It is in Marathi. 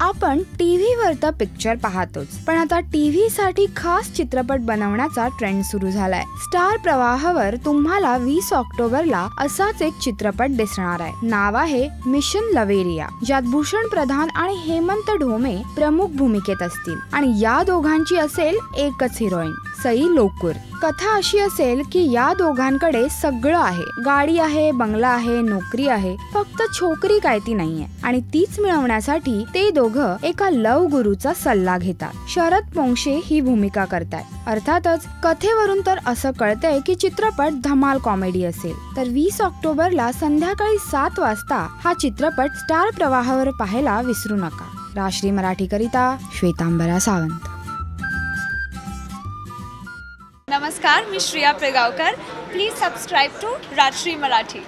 आपण टीव्हीवर तर पिक्चर पाहतोच, पण आता टीव्ही साठी खास चित्रपट बनवण्याचा ट्रेंड सुरू झालाय। स्टार प्रवाहावर तुम्हाला 20 ऑक्टोबरला असाच एक चित्रपट दिसणार आहे। नाव आहे मिशन लवेरिया, ज्यात भूषण प्रधान आणि हेमंत ढोमे प्रमुख भूमिकेत असतील आणि या दोघांची असेल एकच हिरोईन, सई लोकूर। कथा अशी असेल की या दोघांकडे सगळं आहे, गाडी आहे, बंगला आहे, नोकरी आहे, फक्त छोकरी काय ती नाहीये आणि तीच मिळवण्यासाठी ते दोघं एका लव गुरुचा सल्ला घेतात। शरद पोंक्षे ही भूमिका करतात। अर्थातच कथेवरून तर असं कळतंय की चित्रपट धमाल कॉमेडी असेल। तर 20 ऑक्टोबरला संध्याकाळी 7 वाजता हा चित्रपट स्टार प्रवाहावर पाहायला विसरू नका। राष्ट्रीय मराठी करिता श्वेतांबरा सावंत। नमस्कार, मी श्रिया पेगावकर। प्लीज सबस्क्राइब टू राष्ट्रीय मराठी।